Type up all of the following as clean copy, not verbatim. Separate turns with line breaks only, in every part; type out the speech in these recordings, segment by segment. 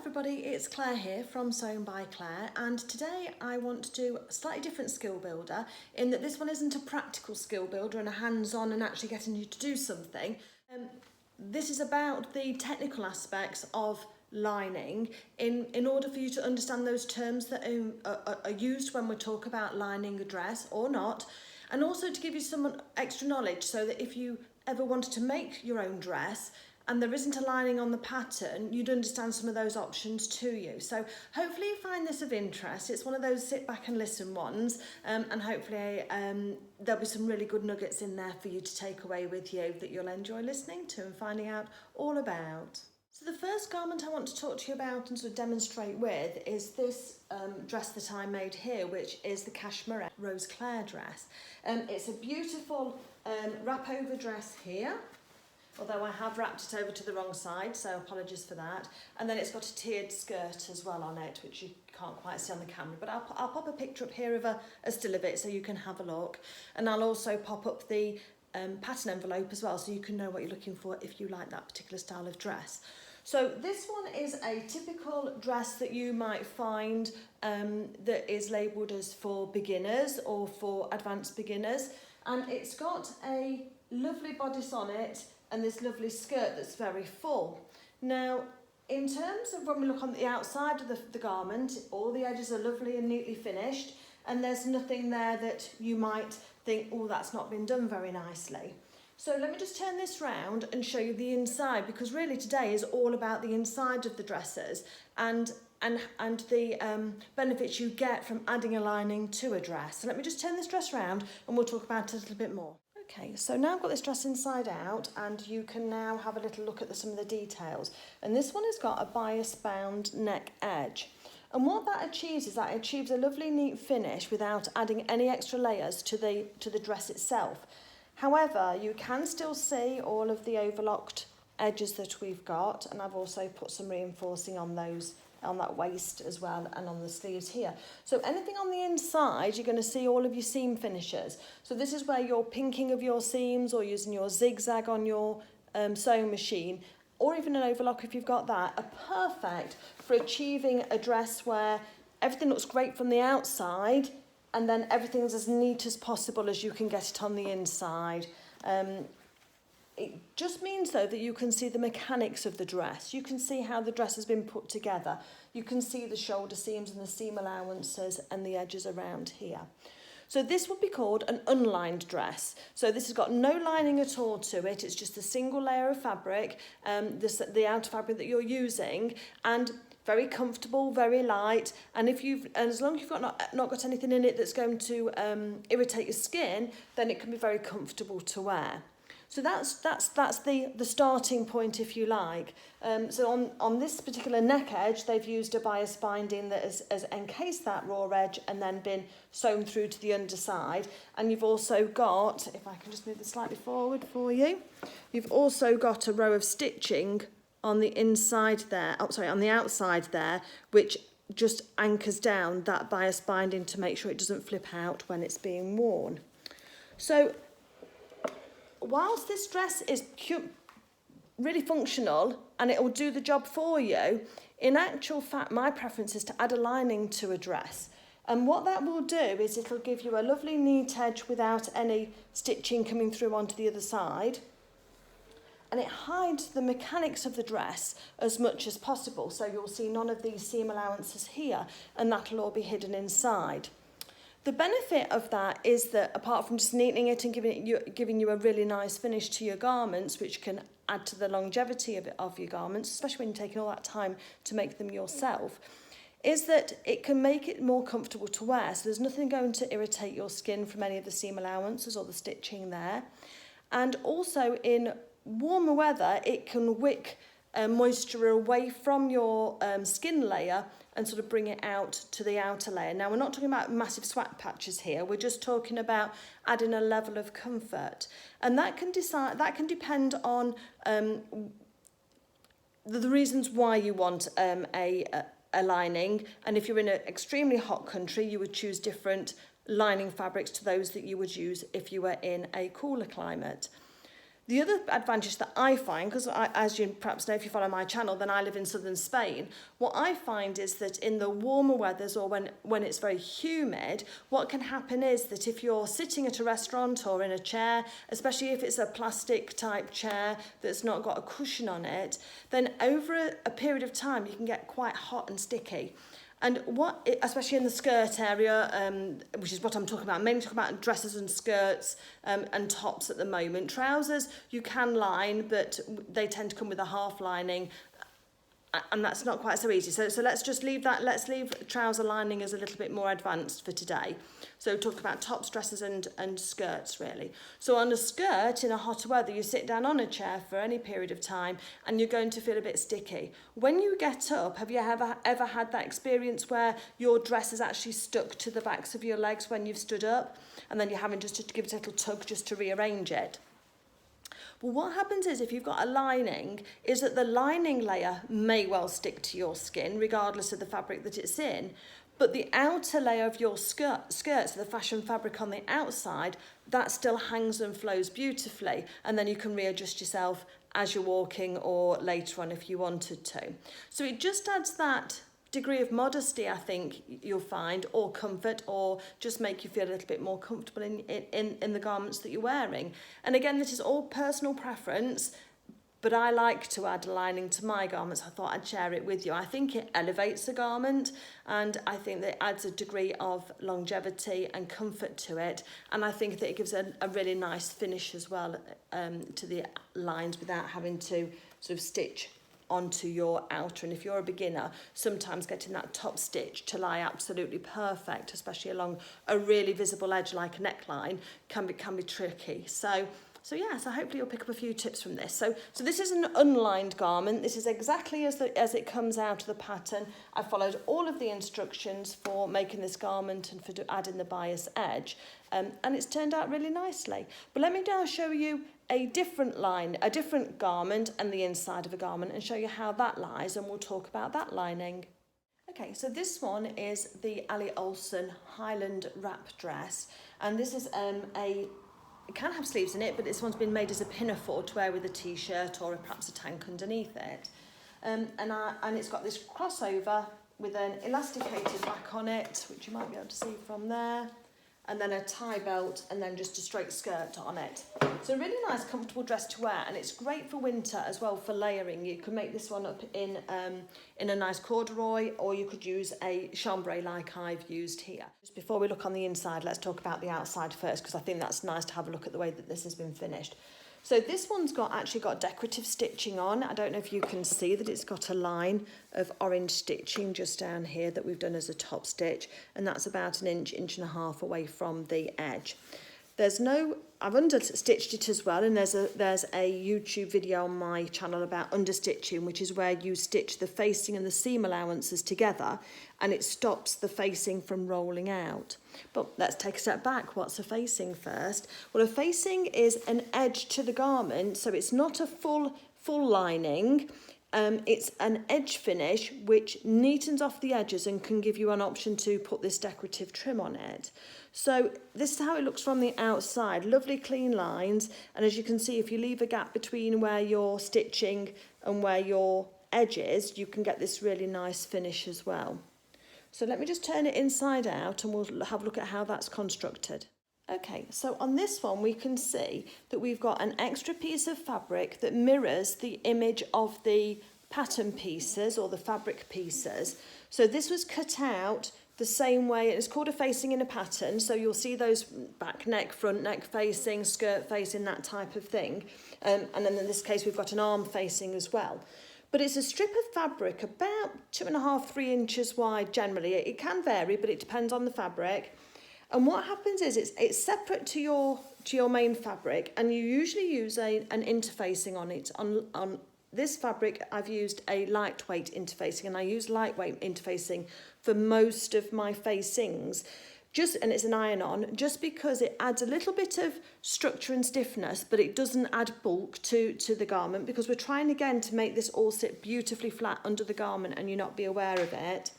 everybody, it's Claire here from Sewn by Claire, and today I want to do a slightly different skill builder in that this one isn't a practical skill builder and a hands-on and actually getting you to do something. This is about the technical aspects of lining in order for you to understand those terms that are used when we talk about lining a dress or not, and also to give you some extra knowledge so that if you ever wanted to make your own dress and there isn't a lining on the pattern, you'd understand some of those options to you. So hopefully you find this of interest. It's one of those sit back and listen ones, and hopefully there'll be some really good nuggets in there for you to take away with you that you'll enjoy listening to and finding out all about. So the first garment I want to talk to you about and sort of demonstrate with is this dress that I made here, which is the Cashmerette Roseclair dress. It's a beautiful wrap over dress here, although I have wrapped it over to the wrong side, so apologies for that. And then it's got a tiered skirt as well on it, which you can't quite see on the camera, but I'll pop a picture up here of a still of it so you can have a look. And I'll also pop up the pattern envelope as well so you can know what you're looking for if you like that particular style of dress. So this one is a typical dress that you might find that is labelled as for beginners or for advanced beginners. And it's got a lovely bodice on it and this lovely skirt that's very full. Now, in terms of when we look on the outside of the garment, all the edges are lovely and neatly finished, and there's nothing there that you might think, oh, that's not been done very nicely. So let me just turn this round and show you the inside, because really today is all about the inside of the dresses and the benefits you get from adding a lining to a dress. So let me just turn this dress round and we'll talk about it a little bit more. Okay, so now I've got this dress inside out and you can now have a little look at some of the details. And this one has got a bias bound neck edge. And what that achieves is that it achieves a lovely neat finish without adding any extra layers to the dress itself. However, you can still see all of the overlocked edges that we've got, and I've also put some reinforcing on those, on that waist as well, and on the sleeves here. So anything on the inside, you're going to see all of your seam finishes. So this is where your pinking of your seams or using your zigzag on your sewing machine, or even an overlock if you've got that, are perfect for achieving a dress where everything looks great from the outside and then everything's as neat as possible as you can get it on the inside. It just means, though, that you can see the mechanics of the dress. You can see how the dress has been put together. You can see the shoulder seams and the seam allowances and the edges around here. So this would be called an unlined dress. So this has got no lining at all to it. It's just a single layer of fabric, the outer fabric that you're using, and very comfortable, very light. And as long as you've not got anything in it that's going to irritate your skin, then it can be very comfortable to wear. So that's the starting point, if you like. So on this particular neck edge, they've used a bias binding that has encased that raw edge and then been sewn through to the underside. And you've also got, if I can just move this slightly forward for you, you've also got a row of stitching on the inside there, on the outside there, which just anchors down that bias binding to make sure it doesn't flip out when it's being worn. So whilst this dress is really functional and it will do the job for you, in actual fact, my preference is to add a lining to a dress. And what that will do is it'll give you a lovely neat edge without any stitching coming through onto the other side. And it hides the mechanics of the dress as much as possible. So you'll see none of these seam allowances here, and that'll all be hidden inside. The benefit of that is that apart from just neatening it and giving you a really nice finish to your garments, which can add to the longevity of your garments, especially when you're taking all that time to make them yourself, is that it can make it more comfortable to wear. So there's nothing going to irritate your skin from any of the seam allowances or the stitching there. And also in warmer weather, it can wick moisture away from your skin layer and sort of bring it out to the outer layer. Now, we're not talking about massive sweat patches here. We're just talking about adding a level of comfort. And that can depend on the reasons why you want a lining. And if you're in an extremely hot country, you would choose different lining fabrics to those that you would use if you were in a cooler climate. The other advantage that I find, because as you perhaps know if you follow my channel, then I live in southern Spain, what I find is that in the warmer weathers or when it's very humid, what can happen is that if you're sitting at a restaurant or in a chair, especially if it's a plastic type chair that's not got a cushion on it, then over a period of time you can get quite hot and sticky. And especially in the skirt area, which is what I'm talking about, I'm mainly talking about dresses and skirts and tops at the moment. Trousers you can line, but they tend to come with a half lining, and that's not quite so easy. So let's just leave that. Let's leave trouser lining as a little bit more advanced for today. So talk about tops, dresses and skirts really. So on a skirt in a hotter weather, you sit down on a chair for any period of time and you're going to feel a bit sticky. When you get up, have you ever had that experience where your dress is actually stuck to the backs of your legs when you've stood up and then you're having just to give it a little tug just to rearrange it? Well, what happens is if you've got a lining, is that the lining layer may well stick to your skin, regardless of the fabric that it's in. But the outer layer of your skirt, so the fashion fabric on the outside, that still hangs and flows beautifully. And then you can readjust yourself as you're walking or later on if you wanted to. So it just adds that degree of modesty, I think you'll find, or comfort, or just make you feel a little bit more comfortable in the garments that you're wearing. And again, this is all personal preference, but I like to add a lining to my garments. I thought I'd share it with you. I think it elevates a garment, and I think that it adds a degree of longevity and comfort to it, and I think that it gives a really nice finish as well to the lines without having to sort of stitch onto your outer. And if you're a beginner, sometimes getting that top stitch to lie absolutely perfect, especially along a really visible edge like a neckline, can be tricky. So hopefully you'll pick up a few tips from this. So this is an unlined garment. This is exactly as it comes out of the pattern. I followed all of the instructions for making this garment and for adding the bias edge, and it's turned out really nicely. But let me now show you a different garment and the inside of a garment and show you how that lies, and we'll talk about that lining. Okay, so this one is the Allie Olson Highland wrap dress, and this is it can have sleeves in it, but this one's been made as a pinafore to wear with a t-shirt or perhaps a tank underneath it. And it's got this crossover with an elasticated back on it, which you might be able to see from there, and then a tie belt, and then just a straight skirt on it. So a really nice, comfortable dress to wear, and it's great for winter as well for layering. You can make this one up in a nice corduroy, or you could use a chambray like I've used here. Just before we look on the inside, let's talk about the outside first, because I think that's nice to have a look at the way that this has been finished. So this one's actually got decorative stitching on. I don't know if you can see that it's got a line of orange stitching just down here that we've done as a top stitch, and that's about an inch and a half away from the edge. I've understitched it as well, and there's a YouTube video on my channel about understitching, which is where you stitch the facing and the seam allowances together, and it stops the facing from rolling out. But let's take a step back. What's a facing first? Well, a facing is an edge to the garment, so it's not a full lining. It's an edge finish which neatens off the edges and can give you an option to put this decorative trim on it. So this is how it looks from the outside. Lovely clean lines, and as you can see, if you leave a gap between where you're stitching and where your edge is, you can get this really nice finish as well. So let me just turn it inside out and we'll have a look at how that's constructed. Okay, so on this one we can see that we've got an extra piece of fabric that mirrors the image of the pattern pieces or the fabric pieces. So this was cut out the same way. It's called a facing in a pattern, so you'll see those back neck, front neck facing, skirt facing, that type of thing. And then in this case we've got an arm facing as well. But it's a strip of fabric about 2.5 to 3 inches wide generally. It can vary, but it depends on the fabric. And what happens is it's separate to your main fabric, and you usually use an interfacing on it. On this fabric, I've used a lightweight interfacing, and I use lightweight interfacing for most of my facings. And it's an iron-on, just because it adds a little bit of structure and stiffness, but it doesn't add bulk to the garment, because we're trying again to make this all sit beautifully flat under the garment and you not be aware of it.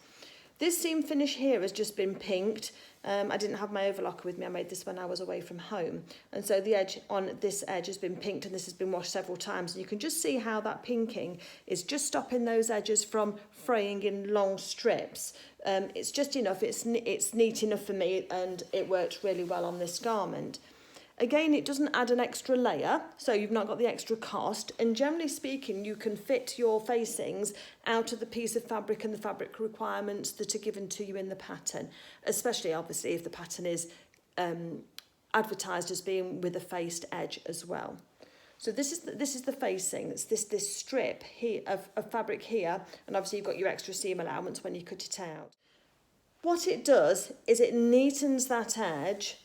This seam finish here has just been pinked. I didn't have my overlocker with me. I made this when I was away from home. And so the edge on this edge has been pinked, and this has been washed several times. And you can just see how that pinking is just stopping those edges from fraying in long strips. It's just enough. It's neat enough for me, and it works really well on this garment. Again, it doesn't add an extra layer, so you've not got the extra cost. And generally speaking, you can fit your facings out of the piece of fabric and the fabric requirements that are given to you in the pattern, especially obviously if the pattern is advertised as being with a faced edge as well. So this is the facing. It's this strip here of fabric here, and obviously you've got your extra seam allowance when you cut it out. What it does is it neatens that edge.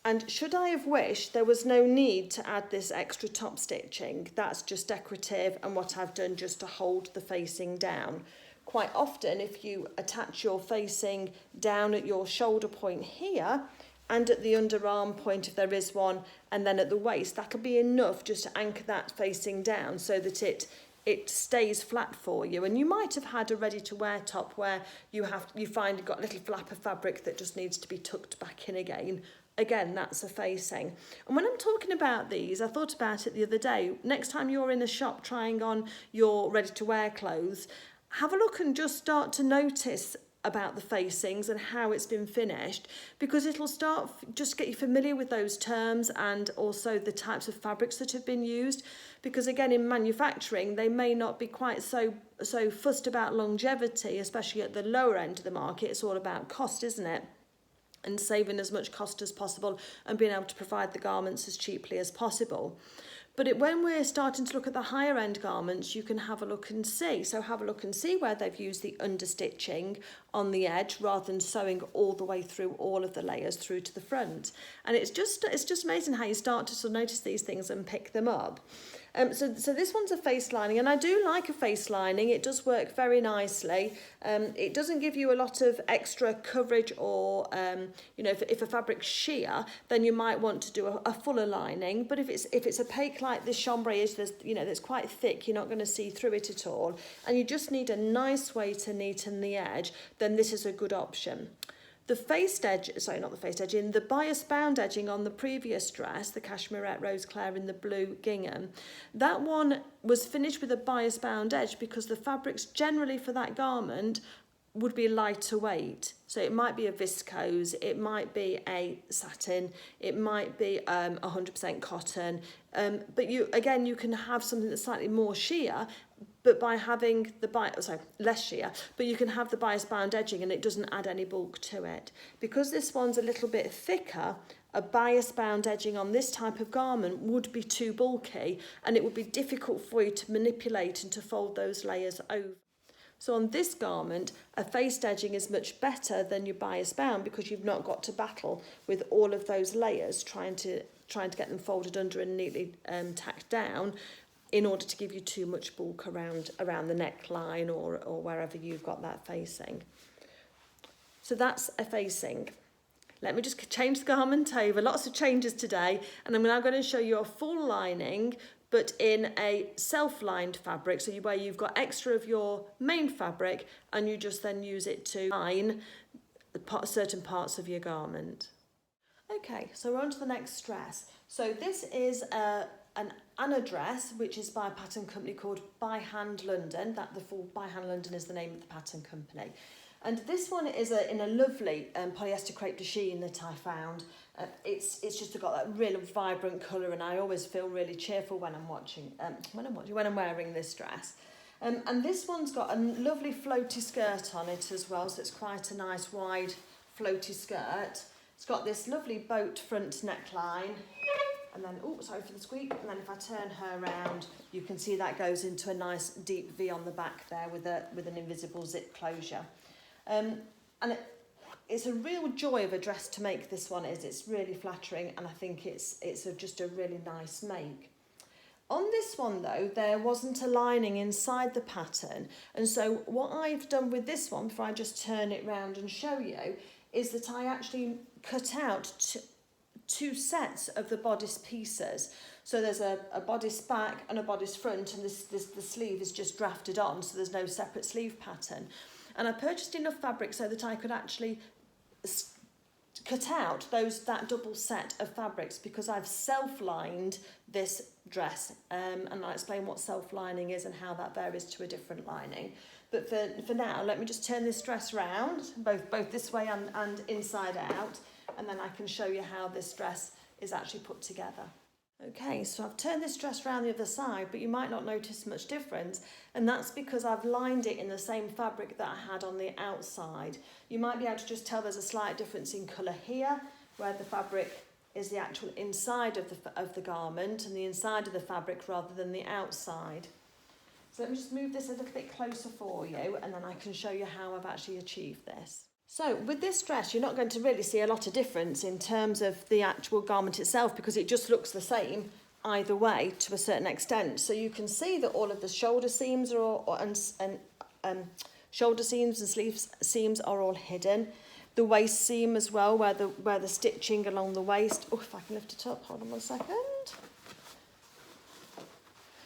And should I have wished, there was no need to add this extra top stitching. That's just decorative and what I've done just to hold the facing down. Quite often, if you attach your facing down at your shoulder point here and at the underarm point if there is one, and then at the waist, that could be enough just to anchor that facing down so that it stays flat for you. And you might have had a ready-to-wear top where you find you've got a little flap of fabric that just needs to be tucked back in again. Again, that's a facing. And when I'm talking about these, I thought about it the other day. Next time you're in a shop trying on your ready-to-wear clothes, have a look and just start to notice about the facings and how it's been finished, because it'll start just get you familiar with those terms and also the types of fabrics that have been used. Because again, in manufacturing, they may not be quite so fussed about longevity, especially at the lower end of the market. It's all about cost, isn't it? And saving as much cost as possible and being able to provide the garments as cheaply as possible. But when we're starting to look at the higher end garments, you can have a look and see. So have a look and see where they've used the understitching on the edge rather than sewing all the way through all of the layers through to the front. And it's just amazing how you start to sort of notice these things and pick them up. So this one's a face lining, and I do like a face lining. It does work very nicely. It doesn't give you a lot of extra coverage, or if a fabric's sheer, then you might want to do a fuller lining. But if it's opaque like this chambray is, that's quite thick, you're not going to see through it at all, and you just need a nice way to neaten the edge, then this is a good option. The faced edge, not the faced edging, the bias bound edging on the previous dress, the Cashmerette Roseclair in the blue gingham, that one was finished with a bias bound edge because the fabrics generally for that garment would be lighter weight. So it might be a viscose, it might be a satin, it might be 100% cotton, but you can have something that's slightly more sheer, but by having less sheer, but you can have the bias bound edging and it doesn't add any bulk to it. Because this one's a little bit thicker, a bias bound edging on this type of garment would be too bulky, and it would be difficult for you to manipulate and to fold those layers over. So on this garment, a faced edging is much better than your bias bound, because you've not got to battle with all of those layers trying to get them folded under and neatly tacked down in order to give you too much bulk around the neckline or wherever you've got that facing. So that's a facing. Let me just change the garment over. Lots of changes today, and I'm now going to show you a full lining, but in a self-lined fabric, so where you've got extra of your main fabric and you just then use it to line certain parts of your garment. Okay, so we're on to the next dress. So this is an Anna dress, which is by a pattern company called By Hand London. The full By Hand London is the name of the pattern company. And this one is in a lovely polyester crepe de chine that I found. It's just got that real vibrant colour, and I always feel really cheerful when I'm wearing this dress. And this one's got a lovely floaty skirt on it as well, so it's quite a nice wide floaty skirt. It's got this lovely boat front neckline, and then, sorry for the squeak, and then if I turn her around, you can see that goes into a nice deep V on the back there with an invisible zip closure. And it's a real joy of a dress to make. This one is. It's really flattering, and I think it's just a really nice make. On this one though, there wasn't a lining inside the pattern, and so what I've done with this one, before I just turn it round and show you, is that I actually cut out two sets of the bodice pieces. So there's a bodice back and a bodice front, and the sleeve is just drafted on, so there's no separate sleeve pattern. And I purchased enough fabric so that I could actually cut out that double set of fabrics, because I've self-lined this dress, and I'll explain what self-lining is and how that varies to a different lining. But for now, let me just turn this dress round, both this way and inside out, and then I can show you how this dress is actually put together. Okay, so I've turned this dress around the other side, but you might not notice much difference, and that's because I've lined it in the same fabric that I had on the outside. You might be able to just tell there's a slight difference in colour here, where the fabric is the actual inside of the garment and the inside of the fabric rather than the outside. So let me just move this a little bit closer for you, and then I can show you how I've actually achieved this. So with this dress, you're not going to really see a lot of difference in terms of the actual garment itself, because it just looks the same either way to a certain extent. So you can see that all of the shoulder seams shoulder seams and sleeve seams are all hidden. The waist seam as well, where the stitching along the waist. Oh, if I can lift it up, hold on 1 second.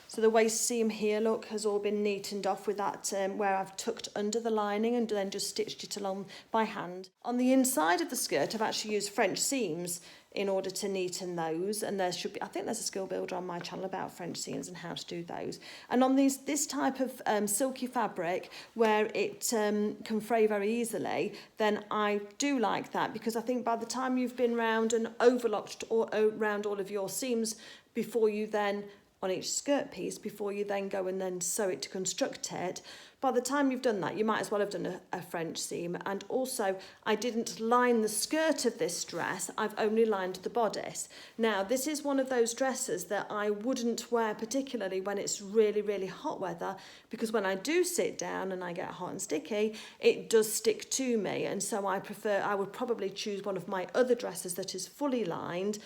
So the waist seam here, look, has all been neatened off with that where I've tucked under the lining and then just stitched it along by hand. On the inside of the skirt, I've actually used French seams in order to neaten those, and there should be, I think there's a skill builder on my channel about French seams and how to do those. And on this type of silky fabric where it can fray very easily, then I do like that, because I think by the time you've been round and overlocked around all of your seams before you then on each skirt piece, before you then go and then sew it to construct it, by the time you've done that, you might as well have done a French seam. And also, I didn't line the skirt of this dress, I've only lined the bodice. Now, this is one of those dresses that I wouldn't wear particularly when it's really, really hot weather, because when I do sit down and I get hot and sticky, it does stick to me. And so I would probably choose one of my other dresses that is fully lined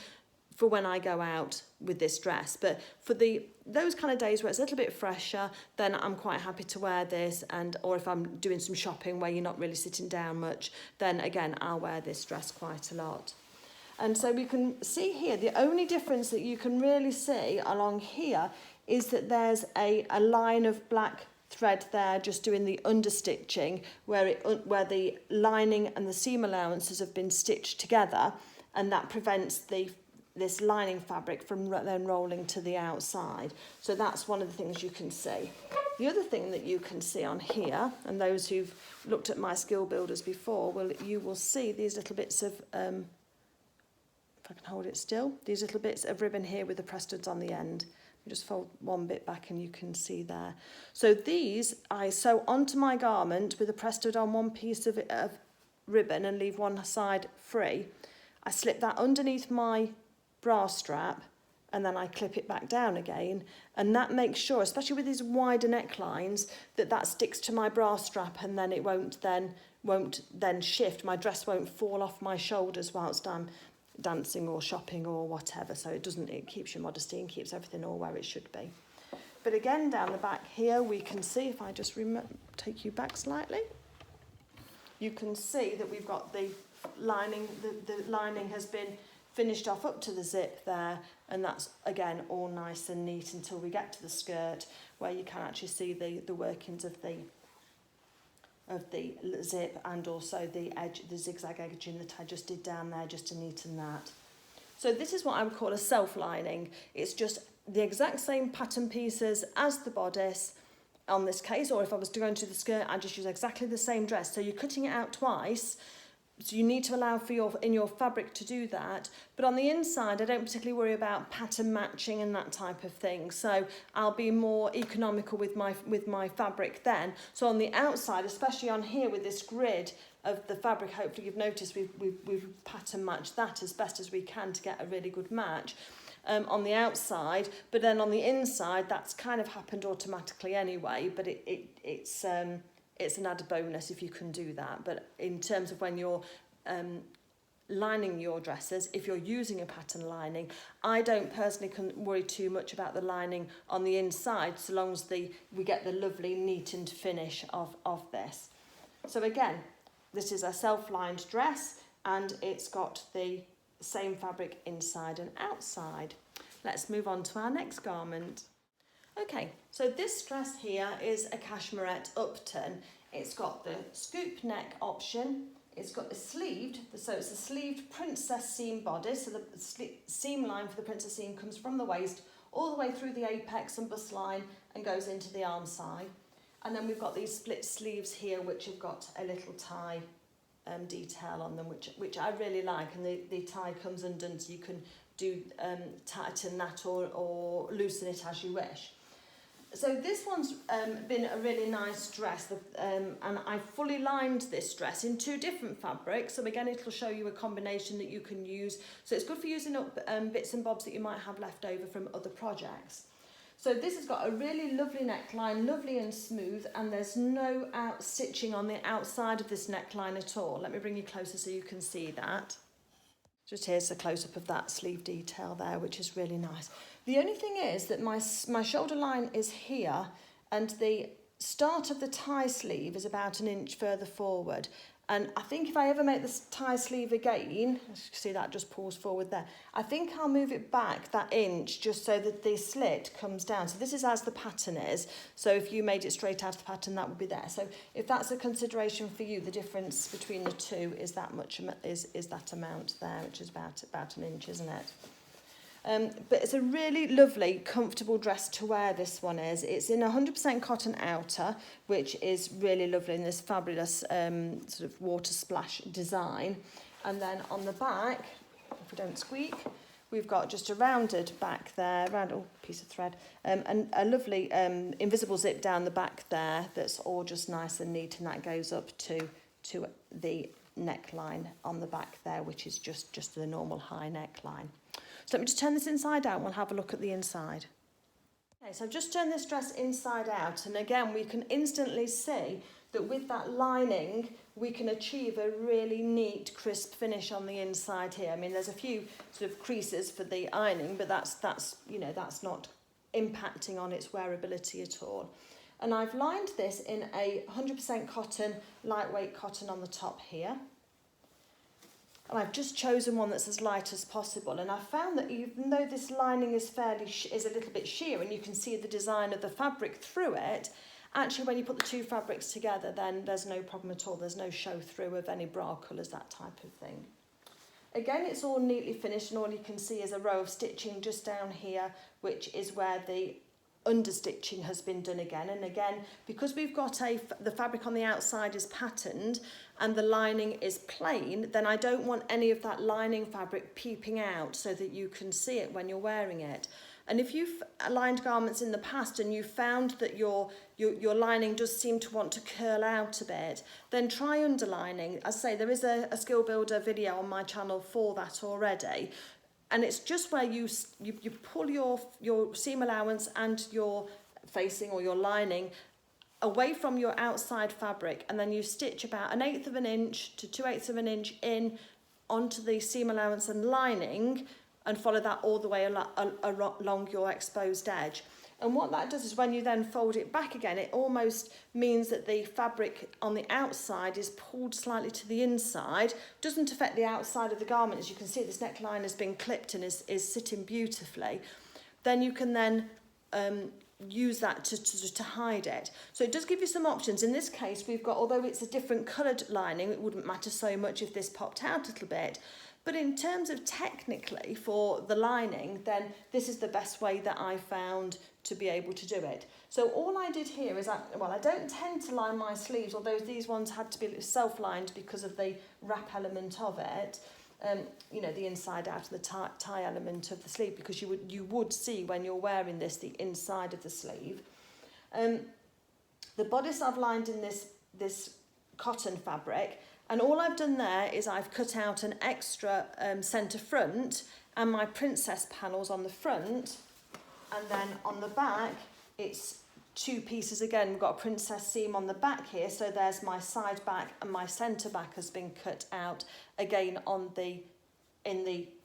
for when I go out with this dress. But for those kind of days where it's a little bit fresher, then I'm quite happy to wear this, or if I'm doing some shopping where you're not really sitting down much, then again I'll wear this dress quite a lot. And so we can see here, the only difference that you can really see along here is that there's a line of black thread there just doing the understitching, where the lining and the seam allowances have been stitched together, and that prevents this lining fabric from then rolling to the outside. So that's one of the things you can see. The other thing that you can see on here, and those who've looked at my skill builders before, you will see these little bits of, if I can hold it still, these little bits of ribbon here with the pressed studs on the end. You just fold one bit back and you can see there. So these I sew onto my garment with a pressed stud on one piece of ribbon and leave one side free. I slip that underneath my bra strap, and then I clip it back down again, and that makes sure, especially with these wider necklines, that sticks to my bra strap, and then it won't then shift. My dress won't fall off my shoulders whilst I'm dancing or shopping or whatever. So it keeps your modesty and keeps everything all where it should be. But again, down the back here, we can see, if I just take you back slightly, you can see that we've got the lining. The lining has been finished off up to the zip there, and that's again all nice and neat until we get to the skirt, where you can actually see the workings of the zip, and also the zigzag edging that I just did down there just to neaten that. So this is what I would call a self-lining. It's just the exact same pattern pieces as the bodice on this case, or if I was to go into the skirt, I'd just use exactly the same dress. So you're cutting it out twice, so you need to allow for your fabric to do that. But on the inside, I don't particularly worry about pattern matching and that type of thing. So I'll be more economical with my fabric then. So on the outside, especially on here with this grid of the fabric, hopefully you've noticed we've pattern matched that as best as we can to get a really good match on the outside. But then on the inside, that's kind of happened automatically anyway. But it's an added bonus if you can do that. But in terms of when you're lining your dresses, if you're using a pattern lining, I don't personally worry too much about the lining on the inside, so long as we get the lovely neatened finish of this. So again, this is a self-lined dress, and it's got the same fabric inside and outside. Let's move on to our next garment. Okay, so this dress here is a Cashmerette Upton. It's got the scoop neck option. It's got the sleeved, so it's a sleeved princess seam bodice. So the seam line for the princess seam comes from the waist all the way through the apex and bust line and goes into the arm side. And then we've got these split sleeves here, which have got a little tie detail on them, which I really like. And the tie comes undone, so you can do tighten that or loosen it as you wish. So this one's been a really nice dress, and I fully lined this dress in 2 different fabrics. So again, it'll show you a combination that you can use. So it's good for using up bits and bobs that you might have left over from other projects. So this has got a really lovely neckline, lovely and smooth, and there's no out stitching on the outside of this neckline at all. Let me bring you closer so you can see that. Just here's a close-up of that sleeve detail there, which is really nice. The only thing is that my shoulder line is here, and the start of the tie sleeve is about 1 inch further forward. And I think if I ever make this tie sleeve again, you can see that just pulls forward there, I think I'll move it back that inch just so that the slit comes down. So this is as the pattern is. So if you made it straight out of the pattern, that would be there. So if that's a consideration for you, the difference between the two is that much, is that amount there, which is about 1 inch, isn't it? But it's a really lovely, comfortable dress to wear, this one is. It's in 100% cotton outer, which is really lovely in this fabulous sort of water splash design. And then on the back, if we don't squeak, we've got just a rounded back there, piece of thread, and a lovely invisible zip down the back there that's all just nice and neat, and that goes up to the neckline on the back there, which is just the normal high neckline. So let me just turn this inside out and we'll have a look at the inside. Okay, so I've just turned this dress inside out, and again we can instantly see that with that lining we can achieve a really neat crisp finish on the inside here. I mean, there's a few sort of creases for the ironing, but that's not impacting on its wearability at all. And I've lined this in a 100% cotton, lightweight cotton on the top here. And I've just chosen one that's as light as possible. And I found that even though this lining is is a little bit sheer, and you can see the design of the fabric through it, actually when you put the 2 fabrics together, then there's no problem at all. There's no show through of any bra colours, that type of thing. Again, it's all neatly finished, and all you can see is a row of stitching just down here, which is where the understitching has been done again. And again, because we've got the fabric on the outside is patterned and the lining is plain, then I don't want any of that lining fabric peeping out so that you can see it when you're wearing it. And if you've lined garments in the past and you found that your lining does seem to want to curl out a bit, then try underlining. As I say, there is a skill builder video on my channel for that already. And it's just where you pull your seam allowance and your facing or your lining away from your outside fabric, and then you stitch about 1/8 of an inch to 2/8 of an inch in onto the seam allowance and lining, and follow that all the way along your exposed edge. And what that does is when you then fold it back again, it almost means that the fabric on the outside is pulled slightly to the inside. Doesn't affect the outside of the garment. As you can see, this neckline has been clipped and is sitting beautifully. Then you can then use that to hide it. So it does give you some options. In this case, we've got, although it's a different coloured lining, it wouldn't matter so much if this popped out a little bit. But in terms of technically for the lining, then this is the best way that I found to be able to do it. So all I did here is, I don't tend to line my sleeves, although these ones had to be self-lined because of the wrap element of it. The inside out of the tie element of the sleeve, because you would see when you're wearing this the inside of the sleeve. The bodice I've lined in this cotton fabric, and all I've done there is I've cut out an extra centre front and my princess panels on the front, and then on the back it's 2 pieces again. We've got a princess seam on the back here, so there's my side back, and my centre back has been cut out again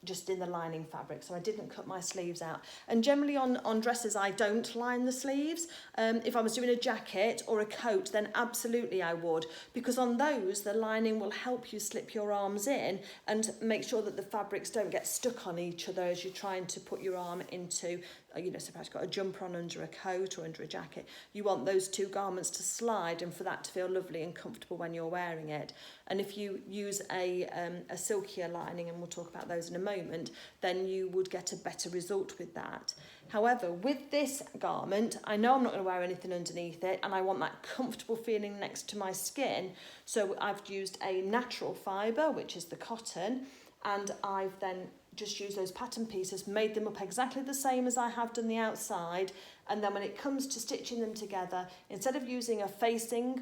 just in the lining fabric, so I didn't cut my sleeves out. And generally on dresses I don't line the sleeves. If I was doing a jacket or a coat, then absolutely I would, because on those the lining will help you slip your arms in and make sure that the fabrics don't get stuck on each other as you're trying to put your arm into you know, so perhaps you've got a jumper on under a coat or under a jacket, you want those two garments to slide and for that to feel lovely and comfortable when you're wearing it. And if you use a silkier lining, and we'll talk about those in a moment, then you would get a better result with that. However, with this garment, I know I'm not going to wear anything underneath it, and I want that comfortable feeling next to my skin. So I've used a natural fibre, which is the cotton, and I've then just used those pattern pieces, made them up exactly the same as I have done the outside, and then when it comes to stitching them together, instead of using a facing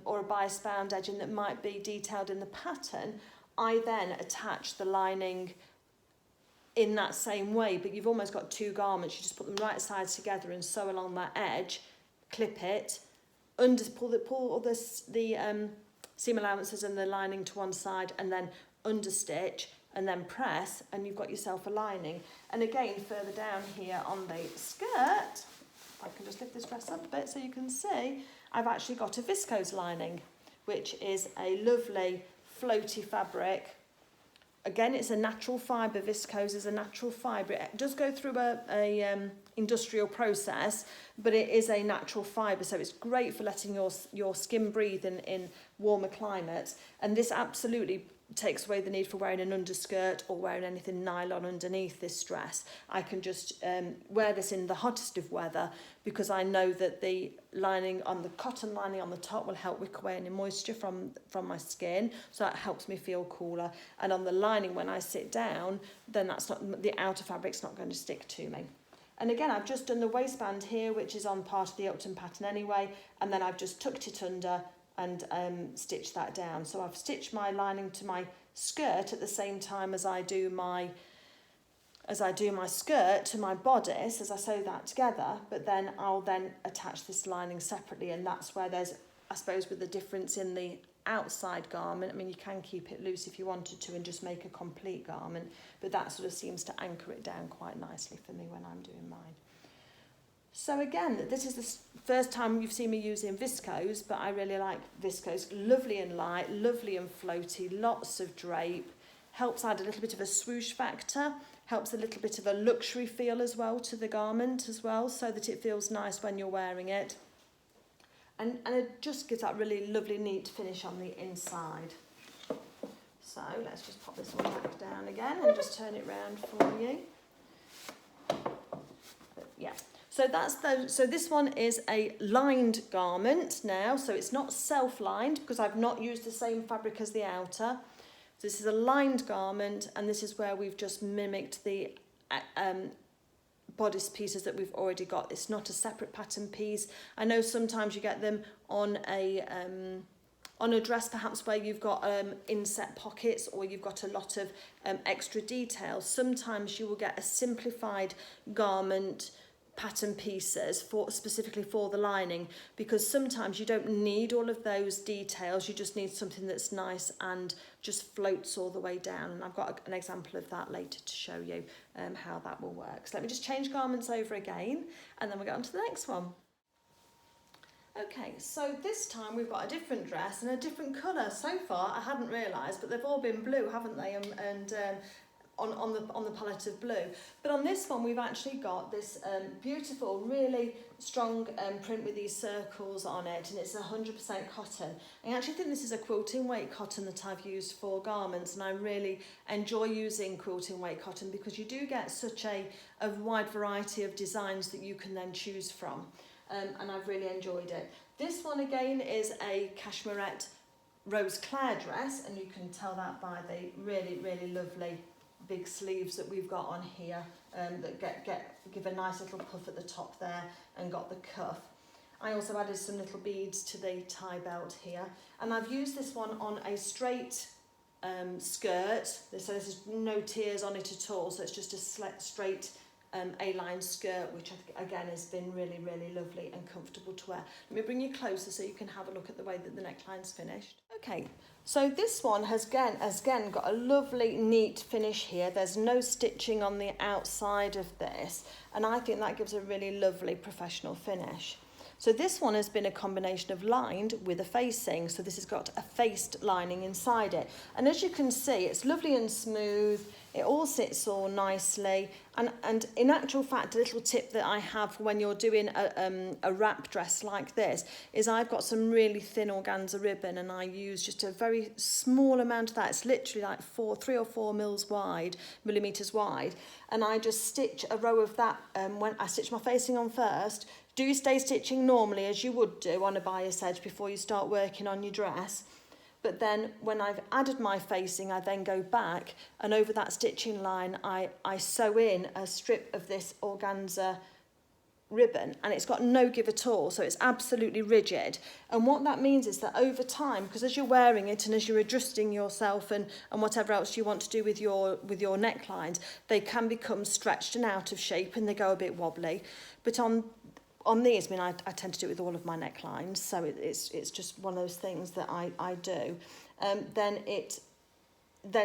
or a bias bound edging that might be detailed in the pattern, I then attach the lining in that same way, but you've almost got two garments. You just put them right sides together and sew along that edge, clip it, pull all the seam allowances and the lining to one side, and then understitch, and then press, and you've got yourself a lining. And again, further down here on the skirt, if I can just lift this dress up a bit so you can see, I've actually got a viscose lining, which is a lovely floaty fabric. Again, it's a natural fibre. Viscose is a natural fibre. It does go through a industrial process, but it is a natural fibre, so it's great for letting your skin breathe in warmer climates. And this absolutely takes away the need for wearing an underskirt or wearing anything nylon underneath this dress. I can just wear this in the hottest of weather because I know that the lining on the cotton lining on the top will help wick away any moisture from my skin, so that helps me feel cooler. And on the lining, when I sit down, then the outer fabric's not going to stick to me. And again, I've just done the waistband here, which is on part of the Upton pattern anyway, and then I've just tucked it under and stitch that down. So I've stitched my lining to my skirt at the same time as I do my skirt to my bodice, as I sew that together, but then I'll then attach this lining separately, and that's where there's, I suppose, with the difference in the outside garment. I mean, you can keep it loose if you wanted to and just make a complete garment, but that sort of seems to anchor it down quite nicely for me when I'm doing mine. So again, this is the first time you've seen me using viscose, but I really like viscose. Lovely and light, lovely and floaty, lots of drape, helps add a little bit of a swoosh factor, helps a little bit of a luxury feel as well to the garment as well, so that it feels nice when you're wearing it. And it just gives that really lovely, neat finish on the inside. So let's just pop this one back down again and just turn it round for you. But yeah. So this one is a lined garment now, so it's not self-lined because I've not used the same fabric as the outer. This is a lined garment, and this is where we've just mimicked the bodice pieces that we've already got. It's not a separate pattern piece. I know sometimes you get them on a dress perhaps where you've got inset pockets or you've got a lot of extra details. Sometimes you will get a simplified garment pattern pieces specifically for the lining, because sometimes you don't need all of those details. You just need something that's nice and just floats all the way down, and I've got an example of that later to show you how that will work. So let me just change garments over again, and then we'll get on to the next one. Okay, so this time we've got a different dress and a different colour. So far I hadn't realised, but they've all been blue, haven't they? On the palette of blue, but on this one we've actually got this beautiful, really strong print with these circles on it, and it's 100% cotton. I actually think this is a quilting weight cotton that I've used for garments, and I really enjoy using quilting weight cotton because you do get such a wide variety of designs that you can then choose from, and I've really enjoyed it. This one again is a Cashmerette Roseclair dress, and you can tell that by the really, really lovely big sleeves that we've got on here that give a nice little puff at the top there and got the cuff. I also added some little beads to the tie belt here, and I've used this one on a straight skirt, so this is no tiers on it at all, so it's just a straight A-line skirt, which again has been really, really lovely and comfortable to wear. Let me bring you closer so you can have a look at the way that the neckline's finished. Okay, so this one has again got a lovely neat finish here. There's no stitching on the outside of this, and I think that gives a really lovely professional finish. So this one has been a combination of lined with a facing, so this has got a faced lining inside it, and as you can see, it's lovely and smooth. It all sits all nicely. And in actual fact, a little tip that I have when you're doing a wrap dress like this is I've got some really thin organza ribbon, and I use just a very small amount of that. It's literally like 3 or 4 millimeters wide. And I just stitch a row of that when I stitch my facing on first. Do stay stitching normally as you would do on a bias edge before you start working on your dress. But then when I've added my facing, I then go back, and over that stitching line, I sew in a strip of this organza ribbon, and it's got no give at all, so it's absolutely rigid. And what that means is that over time, because as you're wearing it and as you're adjusting yourself and whatever else you want to do with your necklines, they can become stretched and out of shape, and they go a bit wobbly. But on these, I mean, I tend to do it with all of my necklines, so it's just one of those things that I do. Then it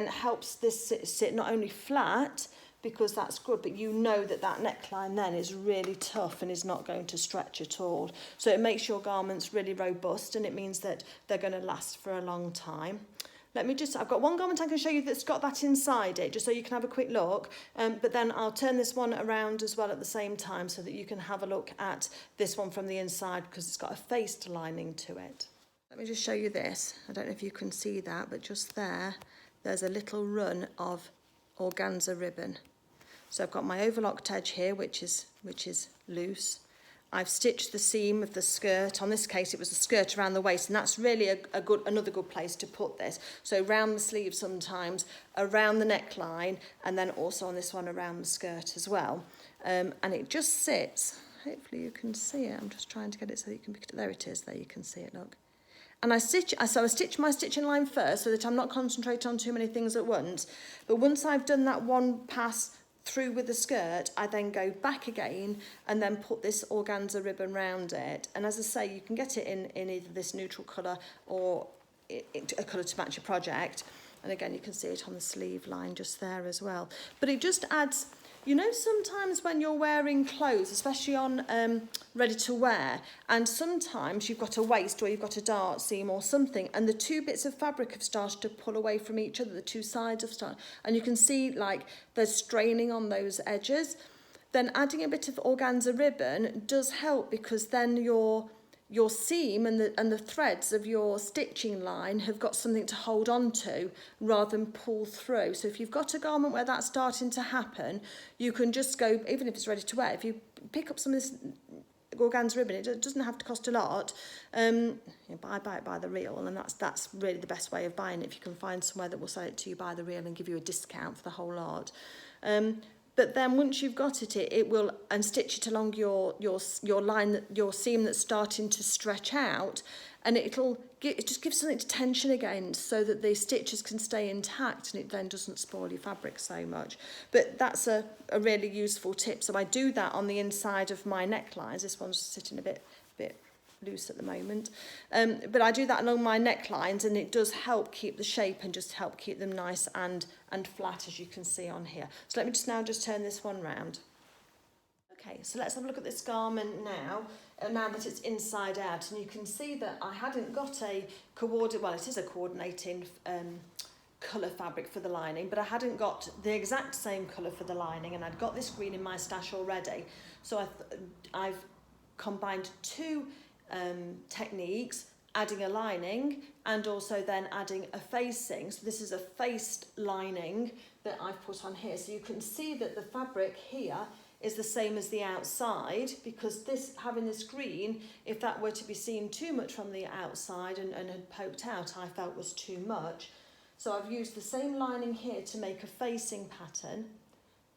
helps this sit not only flat, because that's good, but you know that neckline then is really tough and is not going to stretch at all. So it makes your garments really robust, and it means that they're going to last for a long time. I've got one garment I can show you that's got that inside it, just so you can have a quick look. But then I'll turn this one around as well at the same time so that you can have a look at this one from the inside, because it's got a faced lining to it. Let me just show you this. I don't know if you can see that, but just there's a little run of organza ribbon. So I've got my overlocked edge here, which is loose. I've stitched the seam of the skirt. On this case, it was a skirt around the waist, and that's really another good place to put this. So around the sleeve sometimes, around the neckline, and then also on this one around the skirt as well. And it just sits. Hopefully you can see it. I'm just trying to get it so that you can pick it up. There it is. There you can see it. Look. And I stitch my stitching line first so that I'm not concentrating on too many things at once. But once I've done that one pass through with the skirt, I then go back again and then put this organza ribbon round it. And as I say, you can get it in either this neutral colour or a colour to match your project. And again, you can see it on the sleeve line just there as well. But it just adds, you know, sometimes when you're wearing clothes, especially on ready to wear, and sometimes you've got a waist or you've got a dart seam or something, and the two bits of fabric have started to pull away from each other, the two sides have started, and you can see like there's straining on those edges. Then adding a bit of organza ribbon does help, because then your seam and the threads of your stitching line have got something to hold on to rather than pull through. So if you've got a garment where that's starting to happen, you can just go, even if it's ready to wear, if you pick up some of this organza ribbon, it doesn't have to cost a lot. You buy it by the reel, and that's really the best way of buying it, if you can find somewhere that will sell it to you by the reel and give you a discount for the whole lot. But then once you've got it will, and stitch it along your line, your seam that's starting to stretch out, and it just gives something to tension against so that the stitches can stay intact, and it then doesn't spoil your fabric so much. But that's a really useful tip. So I do that on the inside of my necklines. This one's sitting a bit loose at the moment, but I do that along my necklines, and it does help keep the shape and just help keep them nice and flat, as you can see on here. So let me just turn this one round. Okay, so let's have a look at this garment now that it's inside out, and you can see that I hadn't got it is a coordinating colour fabric for the lining, but I hadn't got the exact same colour for the lining, and I'd got this green in my stash already. So I've combined two techniques, adding a lining and also then adding a facing. So this is a faced lining that I've put on here. So you can see that the fabric here is the same as the outside, because having this green, if that were to be seen too much from the outside and had poked out, I felt was too much. So I've used the same lining here to make a facing pattern.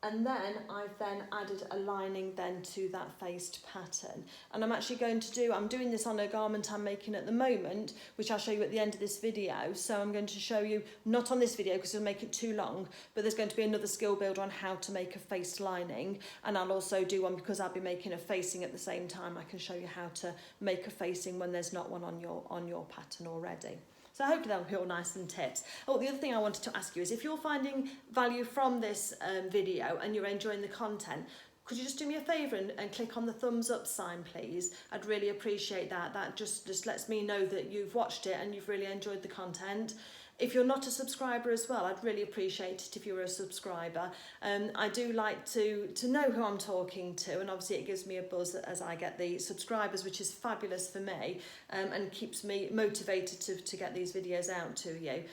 And then I've added a lining then to that faced pattern. And I'm doing this on a garment I'm making at the moment, which I'll show you at the end of this video. So I'm going to show you, not on this video because it'll make it too long, but there's going to be another skill builder on how to make a faced lining. And I'll also do one, because I'll be making a facing at the same time. I can show you how to make a facing when there's not one on your pattern already. So hopefully that will be all nice and tips. Oh, the other thing I wanted to ask you is, if you're finding value from this video and you're enjoying the content, could you just do me a favour and click on the thumbs up sign, please? I'd really appreciate that. That just lets me know that you've watched it and you've really enjoyed the content. If you're not a subscriber as well, I'd really appreciate it if you were a subscriber. I do like to know who I'm talking to, and obviously it gives me a buzz as I get the subscribers, which is fabulous for me, and keeps me motivated to get these videos out to you.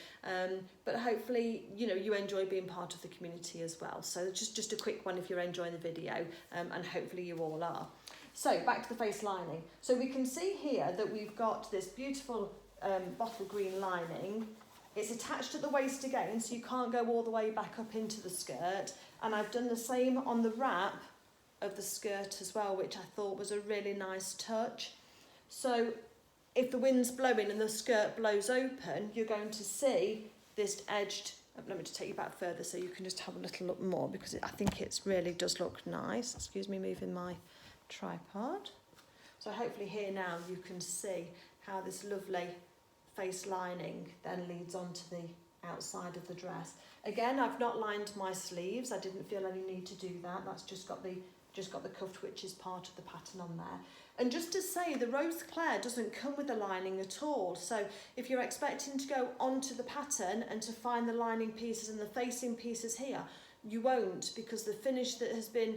But hopefully, you know, you enjoy being part of the community as well. So just a quick one if you're enjoying the video, and hopefully you all are. So back to the face lining. So we can see here that we've got this beautiful bottle green lining. It's attached at the waist again, so you can't go all the way back up into the skirt. And I've done the same on the wrap of the skirt as well, which I thought was a really nice touch. So if the wind's blowing and the skirt blows open, you're going to see this edged, let me just take you back further so you can just have a little look more, because I think it really does look nice. Excuse me moving my tripod. So hopefully here now you can see how this lovely face lining then leads on to the outside of the dress. Again, I've not lined my sleeves. I didn't feel any need to do that. That's just got the cuff, which is part of the pattern on there. And just to say, the Roseclair doesn't come with a lining at all. So if you're expecting to go onto the pattern and to find the lining pieces and the facing pieces here, you won't, because the finish that has been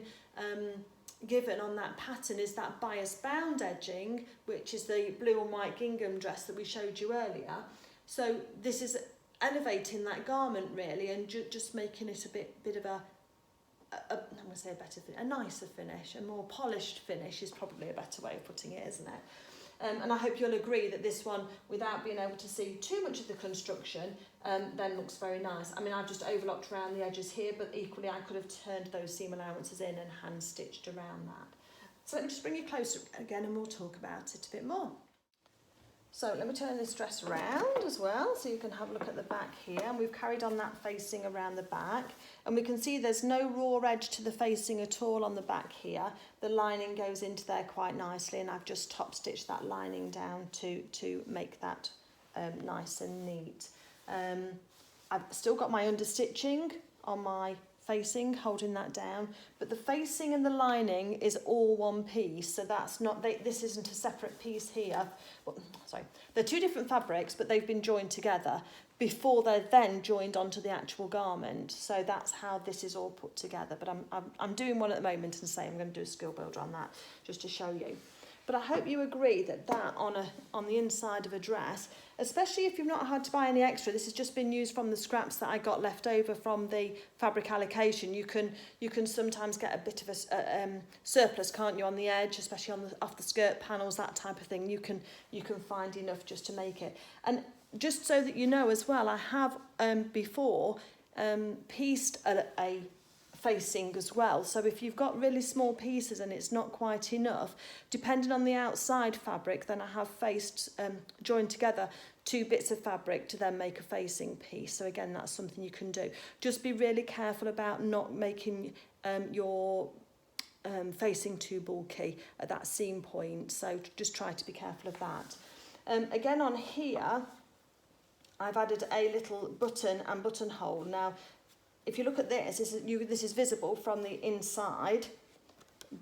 given on that pattern is that bias bound edging, which is the blue and white gingham dress that we showed you earlier. So this is elevating that garment really, and just making it a bit of I'm going to say a nicer finish, a more polished finish is probably a better way of putting it, isn't it? And I hope you'll agree that this one, without being able to see too much of the construction, then looks very nice. I mean, I've just overlocked around the edges here, but equally I could have turned those seam allowances in and hand stitched around that. So let me just bring you closer again and we'll talk about it a bit more. So let me turn this dress around as well, so you can have a look at the back here. And we've carried on that facing around the back. And we can see there's no raw edge to the facing at all on the back here. The lining goes into there quite nicely, and I've just top stitched that lining down to make that nice and neat. I've still got my understitching on my facing, holding that down, but the facing and the lining is all one piece, so that's not, this isn't a separate piece here. Well, sorry, they're two different fabrics, but they've been joined together before they're then joined onto the actual garment. So that's how this is all put together. But I'm doing one at the moment, and say I'm going to do a skill builder on that just to show you. But I hope you agree that on the inside of a dress, especially if you've not had to buy any extra, this has just been used from the scraps that I got left over from the fabric allocation. You can sometimes get a bit of a surplus, can't you, on the edge, especially off the skirt panels, that type of thing. You can find enough just to make it. And just so that you know as well, I have before pieced a facing as well. So if you've got really small pieces and it's not quite enough, depending on the outside fabric, then I have joined together two bits of fabric to then make a facing piece. So again, that's something you can do. Just be really careful about not making your facing too bulky at that seam point. So just try to be careful of that. Again, on here, I've added a little button and buttonhole. Now, if you look at this, this is visible from the inside,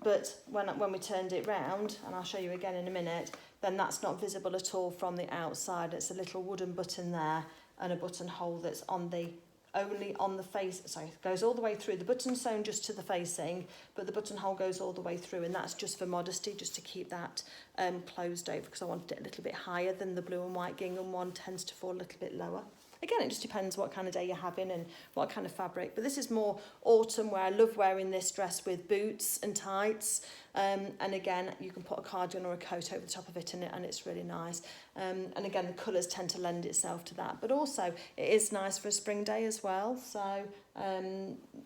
but when we turned it round, and I'll show you again in a minute, then that's not visible at all from the outside. It's a little wooden button there and a buttonhole that's only on the face, sorry, goes all the way through. The button's sewn just to the facing, but the buttonhole goes all the way through, and that's just for modesty, just to keep that closed over, because I wanted it a little bit higher than the blue and white gingham one tends to fall a little bit lower. Again, it just depends what kind of day you're having and what kind of fabric. But this is more autumn, where I love wearing this dress with boots and tights. And again, you can put a cardigan or a coat over the top of it, and it's really nice. And again, the colours tend to lend itself to that. But also, it is nice for a spring day as well. So,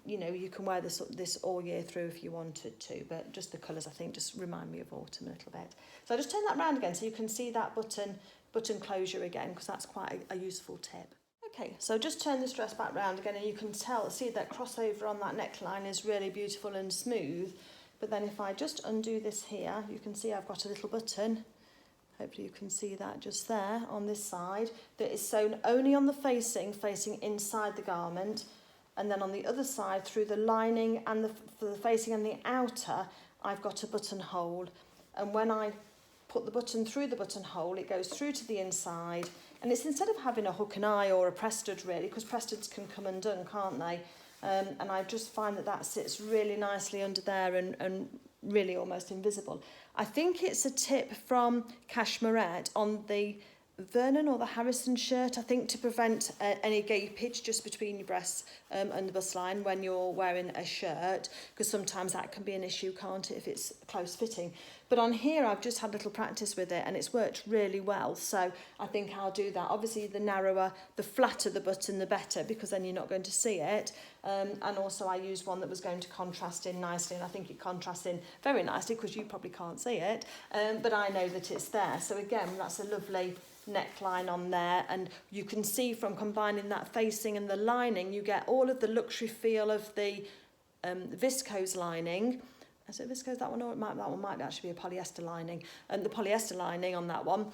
you know, you can wear this all year through if you wanted to. But just the colours, I think, just remind me of autumn a little bit. So I just turn that round again so you can see that button closure again, because that's quite a useful tip. Okay, so just turn this dress back round again, and you can see that crossover on that neckline is really beautiful and smooth. But then if I just undo this here, you can see I've got a little button. Hopefully you can see that just there on this side, that is sewn only on the facing inside the garment. And then on the other side, through the lining and for the facing and the outer, I've got a buttonhole. And when I put the button through the buttonhole, it goes through to the inside, and it's instead of having a hook and eye or a press stud really, because press studs can come undone, can't they? And I just find that sits really nicely under there and really almost invisible. I think it's a tip from Cashmerette on the Vernon or the Harrison shirt, I think, to prevent any gapage just between your breasts and the bust line when you're wearing a shirt, because sometimes that can be an issue, can't it, if it's close fitting. But on here I've just had a little practice with it and it's worked really well, so I think I'll do that. Obviously the narrower, the flatter the button the better, because then you're not going to see it, and also I used one that was going to contrast in nicely, and I think it contrasts in very nicely because you probably can't see it, but I know that it's there. So again, that's a lovely neckline on there, and you can see from combining that facing and the lining you get all of the luxury feel of the viscose lining. Is it viscose, that one, or that one might actually be a polyester lining, and the polyester lining on that one,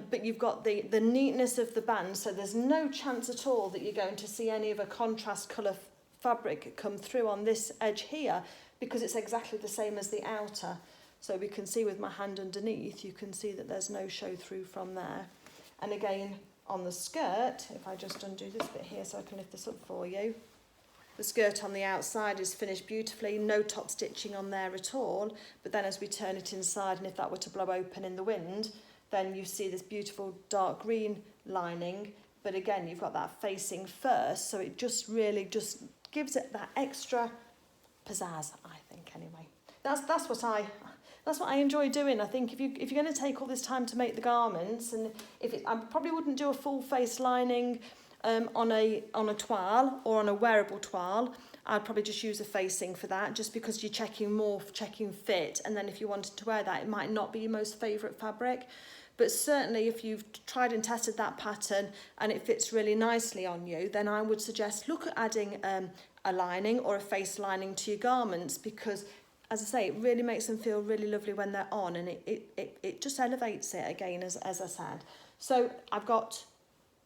but you've got the neatness of the band, so there's no chance at all that you're going to see any of a contrast colour fabric come through on this edge here, because it's exactly the same as the outer. So we can see with my hand underneath, you can see that there's no show through from there. And again, on the skirt, if I just undo this bit here so I can lift this up for you, the skirt on the outside is finished beautifully, no top stitching on there at all, but then as we turn it inside, and if that were to blow open in the wind, then you see this beautiful dark green lining, but again, you've got that facing first, so it just really just gives it that extra pizzazz, I think, anyway. That's what I enjoy doing. I think if you're going to take all this time to make the garments, and I probably wouldn't do a full face lining on a toile or on a wearable toile. I'd probably just use a facing for that, just because you're checking fit, and then if you wanted to wear that, it might not be your most favourite fabric. But certainly if you've tried and tested that pattern and it fits really nicely on you, then I would suggest look at adding a lining or a face lining to your garments, because as I say, it really makes them feel really lovely when they're on, and it just elevates it again, as I said. So I've got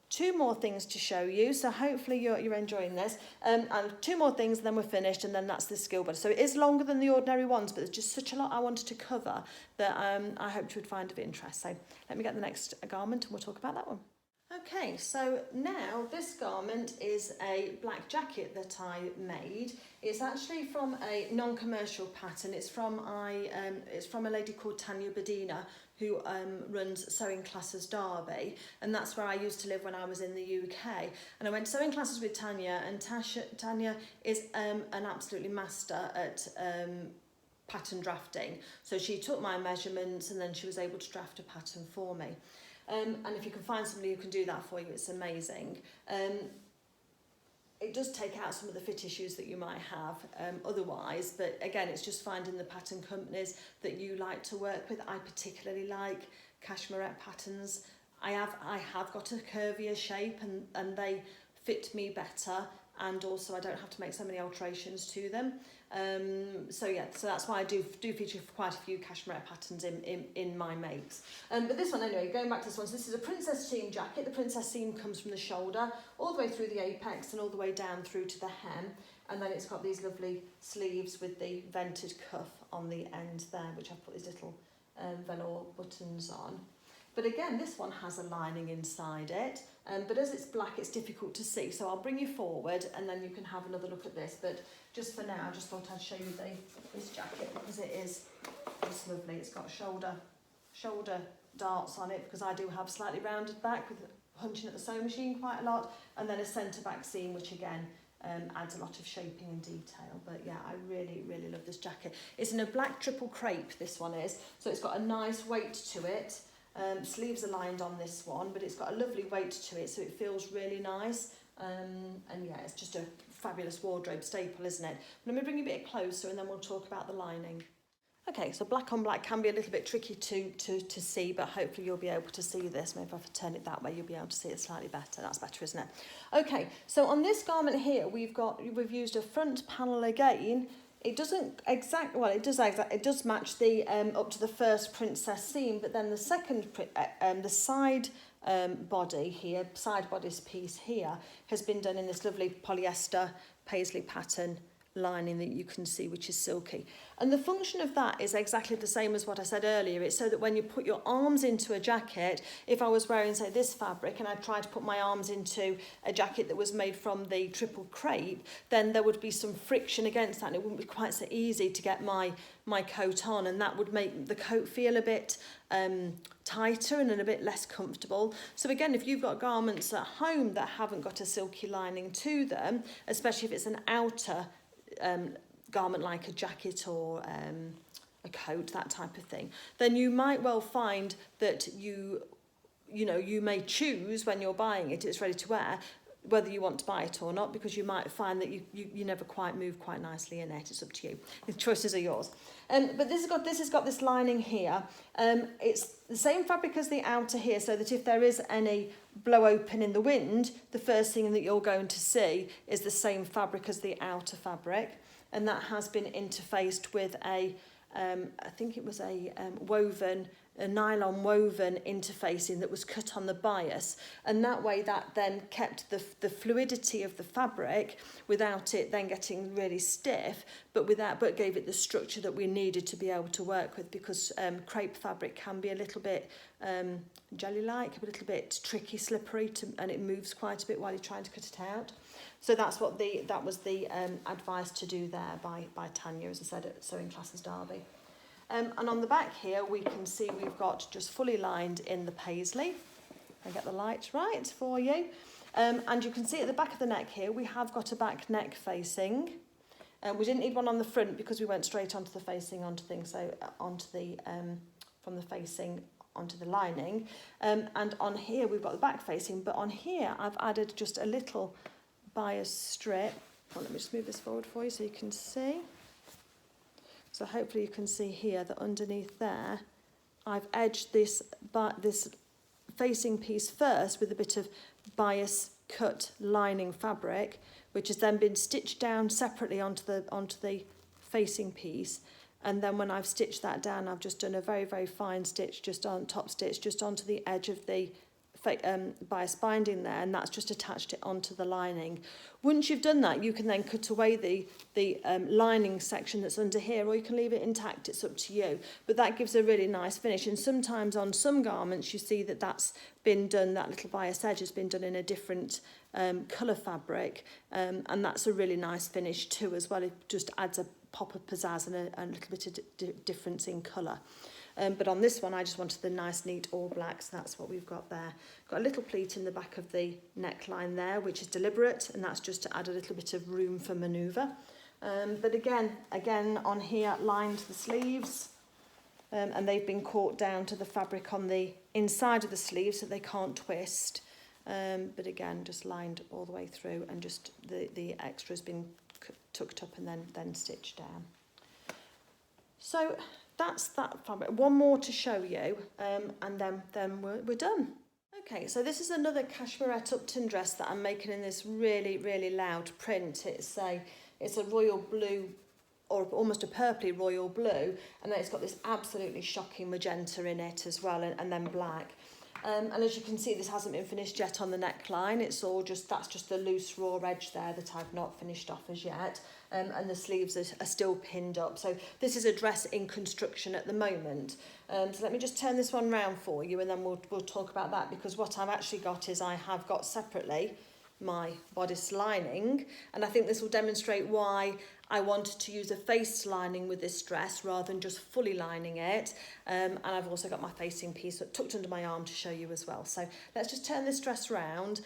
two more things to show you, so hopefully you're enjoying this. And two more things, and then we're finished, and then that's the skill builder. So it is longer than the ordinary ones, but there's just such a lot I wanted to cover that I hoped you would find of interest. So let me get the next garment and we'll talk about that one. Okay, so now this garment is a black jacket that I made. It's actually from a non-commercial pattern. It's from a lady called Tanya Burdina, who runs Sewing Classes Derby, and that's where I used to live when I was in the UK. And I went to sewing classes with Tanya, and Tanya is an absolutely master at pattern drafting. So she took my measurements and then she was able to draft a pattern for me. And if you can find somebody who can do that for you, it's amazing. It does take out some of the fit issues that you might have otherwise, but again, it's just finding the pattern companies that you like to work with. I particularly like Cashmerette patterns. I have got a curvier shape, and they fit me better, and also I don't have to make so many alterations to them. So that's why I do feature quite a few Cashmerette patterns in my makes. But this one anyway, going back to this one, so this is a princess seam jacket. The princess seam comes from the shoulder all the way through the apex and all the way down through to the hem, and then it's got these lovely sleeves with the vented cuff on the end there, which I've put these little velour buttons on. But again, this one has a lining inside it, but as it's black, it's difficult to see. So I'll bring you forward and then you can have another look at this. But just for now, I just thought I'd show you this jacket, because it's lovely. It's got shoulder darts on it, because I do have slightly rounded back with hunching at the sewing machine quite a lot, and then a centre back seam, which again adds a lot of shaping and detail. But yeah, I really, really love this jacket. It's in a black triple crepe, this one is, so it's got a nice weight to it. Sleeves are lined on this one, but it's got a lovely weight to it, so it feels really nice. And yeah, it's just a fabulous wardrobe staple, isn't it? Let me bring you a bit closer and then we'll talk about the lining. Okay, so black on black can be a little bit tricky to see, but hopefully you'll be able to see this. Maybe if I turn it that way, you'll be able to see it slightly better. That's better, isn't it? Okay, so on this garment here, we've used a front panel again. It doesn't exactly, well, it does match the up to the first princess seam, but then the second, the side body here, side bodice piece here, has been done in this lovely polyester paisley pattern lining that you can see, which is silky. And the function of that is exactly the same as what I said earlier. It's so that when you put your arms into a jacket, if I was wearing, say, this fabric and I tried to put my arms into a jacket that was made from the triple crepe, then there would be some friction against that and it wouldn't be quite so easy to get my coat on, and that would make the coat feel a bit tighter and a bit less comfortable. So again, if you've got garments at home that haven't got a silky lining to them, especially if it's an outer garment like a jacket or a coat, that type of thing, then you might well find that you may choose when you're buying it, it's ready to wear, whether you want to buy it or not, because you might find that you never quite move quite nicely in it. It's up to you. The choices are yours. But this has got this lining here. It's the same fabric as the outer here, so that if there is any blow open in the wind, the first thing that you're going to see is the same fabric as the outer fabric, and that has been interfaced with a I think it was a nylon woven interfacing that was cut on the bias, and that way that then kept the fluidity of the fabric without it then getting really stiff, but gave it the structure that we needed to be able to work with, because crepe fabric can be a little bit jelly-like, a little bit tricky, slippery, and it moves quite a bit while you're trying to cut it out. So that was the advice to do there by Tanya, as I said, at Sewing Classes Derby. And on the back here, we can see we've got just fully lined in the paisley. I'll get the light right for you. And you can see at the back of the neck here, we have got a back neck facing. We didn't need one on the front because we went straight onto the facing, from the facing onto the lining. And on here, we've got the back facing, but on here, I've added just a little bias strip. Oh, let me just move this forward for you so you can see. So hopefully you can see here that underneath there, I've edged this facing piece first with a bit of bias cut lining fabric, which has then been stitched down separately onto the facing piece. And then when I've stitched that down, I've just done a very, very fine stitch, top stitch, just onto the edge of the bias binding there, and that's just attached it onto the lining. Once you've done that, you can then cut away the lining section that's under here, or you can leave it intact, it's up to you. But that gives a really nice finish, and sometimes on some garments you see that that's been done, that little bias edge has been done in a different colour fabric, and that's a really nice finish too as well. It just adds a pop of pizzazz and a little bit of difference in colour. But on this one, I just wanted the nice, neat all black, so that's what we've got there. Got a little pleat in the back of the neckline there, which is deliberate, and that's just to add a little bit of room for manoeuvre. But again, on here, lined the sleeves, and they've been caught down to the fabric on the inside of the sleeves so they can't twist. But again, just lined all the way through, and just the extra has been tucked up and then stitched down. So that's that fabric. One more to show you, and then we're done. Okay, so this is another Cashmerette Upton dress that I'm making in this really, really loud print. It's a royal blue, or almost a purpley royal blue, and then it's got this absolutely shocking magenta in it as well, and then black. And as you can see, this hasn't been finished yet on the neckline. That's just the loose raw edge there that I've not finished off as yet. And the sleeves are still pinned up. So this is a dress in construction at the moment. So let me just turn this one round for you, and then we'll talk about that, because what I've actually got is I have got separately my bodice lining, and I think this will demonstrate why I wanted to use a face lining with this dress rather than just fully lining it. And I've also got my facing piece tucked under my arm to show you as well. So let's just turn this dress round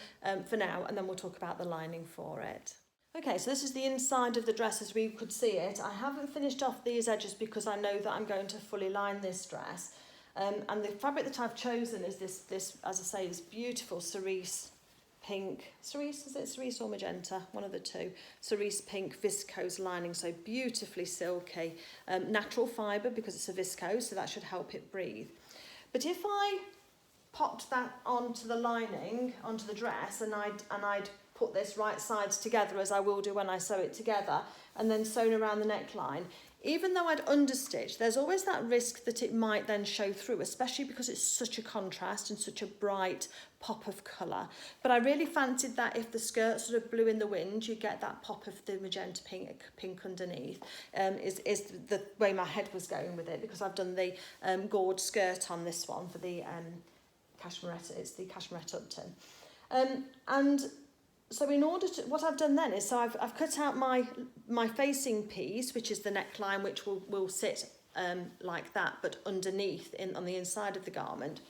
for now, and then we'll talk about the lining for it. Okay, so this is the inside of the dress as we could see it. I haven't finished off these edges because I know that I'm going to fully line this dress. And the fabric that I've chosen is this, as I say, this beautiful cerise pink, cerise or magenta, one of the two, cerise pink viscose lining, so beautifully silky, natural fibre because it's a viscose, so that should help it breathe. But if I popped that onto the lining, onto the dress, and I'd put this right sides together, as I will do when I sew it together, and then sewn around the neckline, even though I'd understitch, there's always that risk that it might then show through, especially because it's such a contrast and such a bright pop of colour. But I really fancied that if the skirt sort of blew in the wind, you get that pop of the magenta pink underneath, is the way my head was going with it, because I've done the gored skirt on this one for the Cashmerette, it's the Cashmerette Upton. And so in order to, what I've done then is, so I've cut out my facing piece, which is the neckline, which will sit like that, but underneath on the inside of the garment.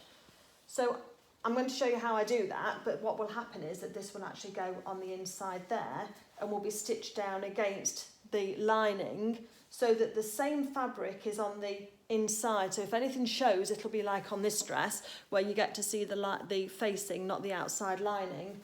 So I'm going to show you how I do that, but what will happen is that this will actually go on the inside there and will be stitched down against the lining so that the same fabric is on the inside. So if anything shows, it'll be like on this dress where you get to see the facing, not the outside lining,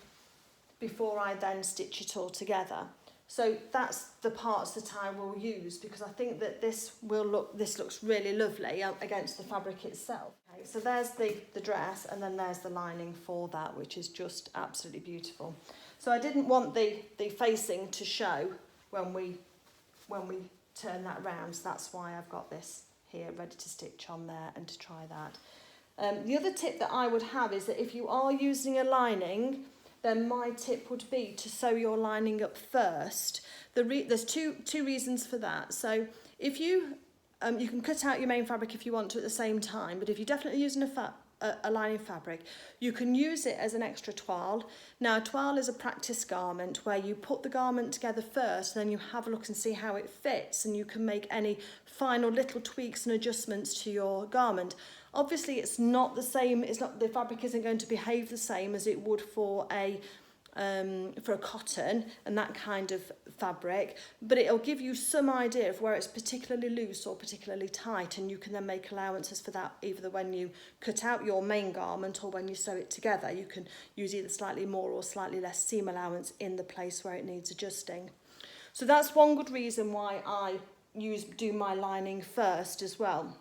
before I then stitch it all together. So that's the parts that I will use, because I think that this looks really lovely against the fabric itself. Okay, so there's the dress, and then there's the lining for that, which is just absolutely beautiful. So I didn't want the facing to show when we turn that round, so that's why I've got this here ready to stitch on there and to try that. The other tip that I would have is that if you are using a lining, then my tip would be to sew your lining up first. There's two reasons for that. So if you can cut out your main fabric if you want to at the same time, but if you're definitely using a lining fabric, you can use it as an extra toile. Now, a toile is a practice garment where you put the garment together first, and then you have a look and see how it fits, and you can make any final little tweaks and adjustments to your garment. Obviously, it's not the same. The fabric isn't going to behave the same as it would for a cotton and that kind of fabric, but it'll give you some idea of where it's particularly loose or particularly tight, and you can then make allowances for that either when you cut out your main garment or when you sew it together. You can use either slightly more or slightly less seam allowance in the place where it needs adjusting. So that's one good reason why I do my lining first as well.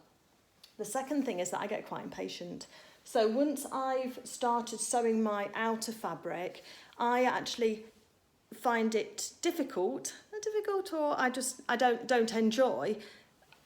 The second thing is that I get quite impatient. So once I've started sewing my outer fabric, I actually find it difficult or I don't enjoy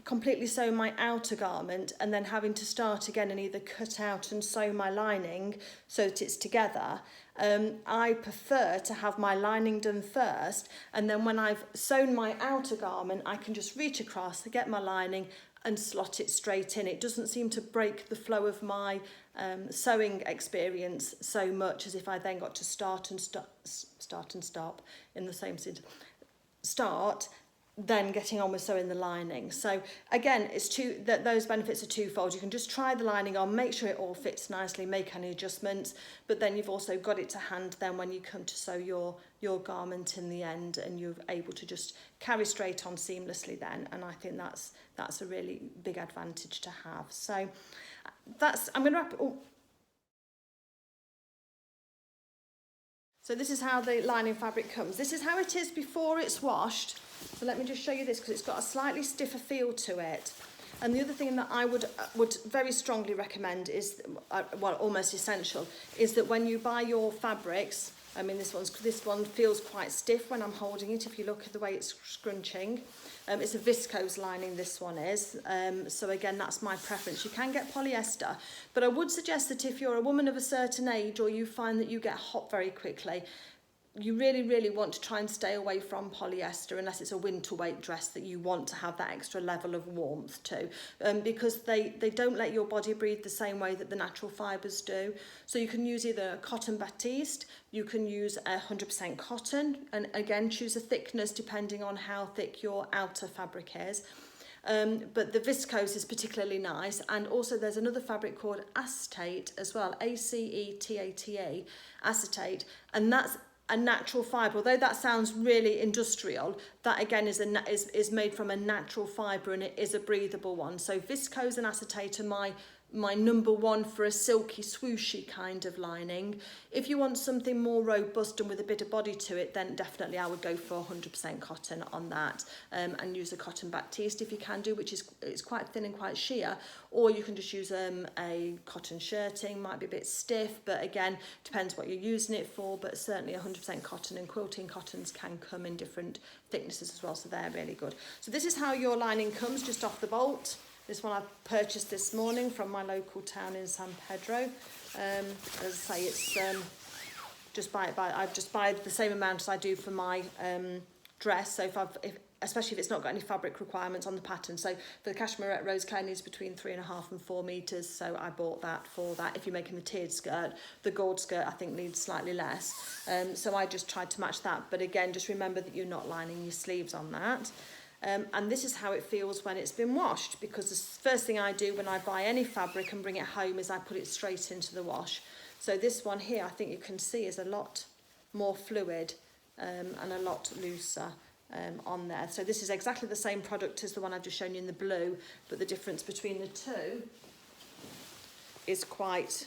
completely sewing my outer garment and then having to start again and either cut out and sew my lining so that it's together. I prefer to have my lining done first, and then when I've sewn my outer garment, I can just reach across, get my lining and slot it straight in. It doesn't seem to break the flow of my sewing experience so much as if I then got to start and stop in the same sentence. Start, then getting on with sewing the lining. So again, those benefits are twofold. You can just try the lining on, make sure it all fits nicely, make any adjustments, but then you've also got it to hand then when you come to sew your garment in the end, and you're able to just carry straight on seamlessly then, and I think that's a really big advantage to have. So I'm going to wrap it all. So this is how the lining fabric comes. This is how it is before it's washed. So let me just show you this, because it's got a slightly stiffer feel to it. And the other thing that I would very strongly recommend is, well, almost essential, is that when you buy your fabrics, I mean, this one feels quite stiff when I'm holding it, if you look at the way it's scrunching. It's a viscose lining, this one is. So again, that's my preference. You can get polyester, but I would suggest that if you're a woman of a certain age or you find that you get hot very quickly, you really, really want to try and stay away from polyester unless it's a winter weight dress that you want to have that extra level of warmth to, because they don't let your body breathe the same way that the natural fibres do. So you can use either a cotton batiste, you can use 100% cotton, and again choose a thickness depending on how thick your outer fabric is. But the viscose is particularly nice, and also there's another fabric called acetate as well, ACETATE, acetate, and that's a natural fibre. Although that sounds really industrial, that again is made from a natural fibre, and it is a breathable one. So viscose and acetate are my number one for a silky swooshy kind of lining. If you want something more robust and with a bit of body to it, then definitely I would go for 100% cotton on that, and use a cotton batiste if you can do, which is it's quite thin and quite sheer, or you can just use a cotton shirting, might be a bit stiff, but again depends what you're using it for, but certainly 100% cotton, and quilting cottons can come in different thicknesses as well, so they're really good. So this is how your lining comes just off the bolt. This one I purchased this morning from my local town in San Pedro. As I say, it's I just buy the same amount as I do for my dress. So especially if it's not got any fabric requirements on the pattern. So for the Cashmerette Roseclair needs between 3.5 and 4 meters. So I bought that for that. If you're making the tiered skirt, the gold skirt I think needs slightly less. So I just tried to match that. But again, just remember that you're not lining your sleeves on that. And this is how it feels when it's been washed, because the first thing I do when I buy any fabric and bring it home is I put it straight into the wash. So this one here, I think you can see, is a lot more fluid and a lot looser on there. So this is exactly the same product as the one I've just shown you in the blue, but the difference between the two is quite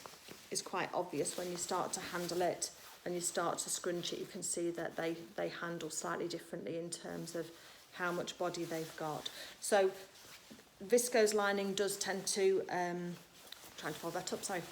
obvious when you start to handle it and you start to scrunch it. You can see that they handle slightly differently in terms of how much body they've got. So viscose lining does tend to trying to fold that up, sorry.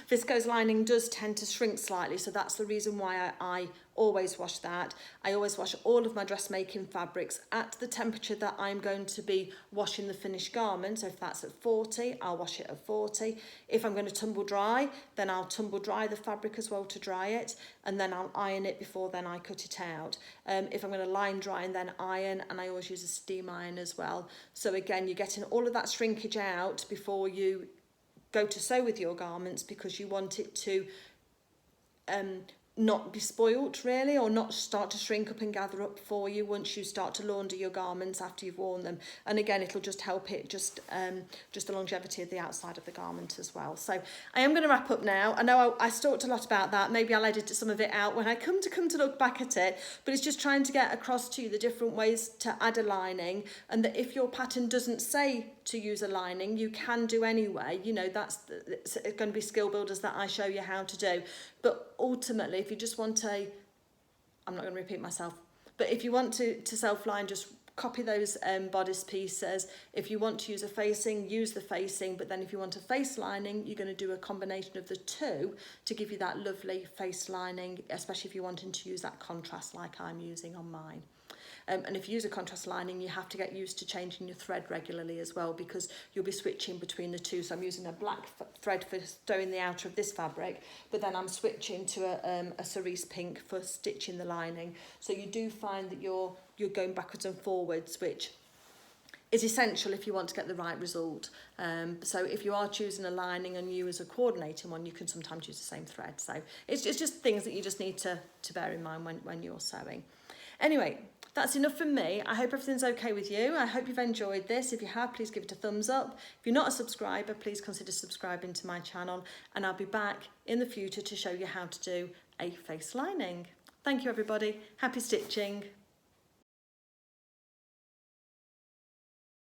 Viscose lining does tend to shrink slightly, so that's the reason why I always wash that. I always wash all of my dressmaking fabrics at the temperature that I'm going to be washing the finished garment. So if that's at 40, I'll wash it at 40. If I'm going to tumble dry, then I'll tumble dry the fabric as well to dry it, and then I'll iron it before then I cut it out. If I'm going to line dry and then iron, and I always use a steam iron as well. So again, you're getting all of that shrinkage out before you go to sew with your garments, because you want it to not be spoilt really, or not start to shrink up and gather up for you once you start to launder your garments after you've worn them. And again, it'll just help it just the longevity of the outside of the garment as well. So I am going to wrap up now. I know I talked a lot about that. Maybe I'll edit some of it out when I come to look back at it, but it's just trying to get across to you the different ways to add a lining, and that if your pattern doesn't say to use a lining, you can do anyway. You know, it's going to be skill builders that I show you how to do. But ultimately, if you just want I'm not going to repeat myself, but if you want to self-line, just copy those bodice pieces. If you want to use a facing, use the facing, but then if you want a face lining, you're going to do a combination of the two to give you that lovely face lining, especially if you're wanting to use that contrast like I'm using on mine. And if you use a contrast lining, you have to get used to changing your thread regularly as well, because you'll be switching between the two. So I'm using a black thread for sewing the outer of this fabric, but then I'm switching to a cerise pink for stitching the lining. So you do find that you're going backwards and forwards, which is essential if you want to get the right result. So if you are choosing a lining and you as a coordinating one, you can sometimes use the same thread. So it's just things that you just need to bear in mind when you're sewing. Anyway, that's enough from me. I hope everything's okay with you. I hope you've enjoyed this. If you have, please give it a thumbs up. If you're not a subscriber, please consider subscribing to my channel, and I'll be back in the future to show you how to do a face lining. Thank you, everybody. Happy stitching.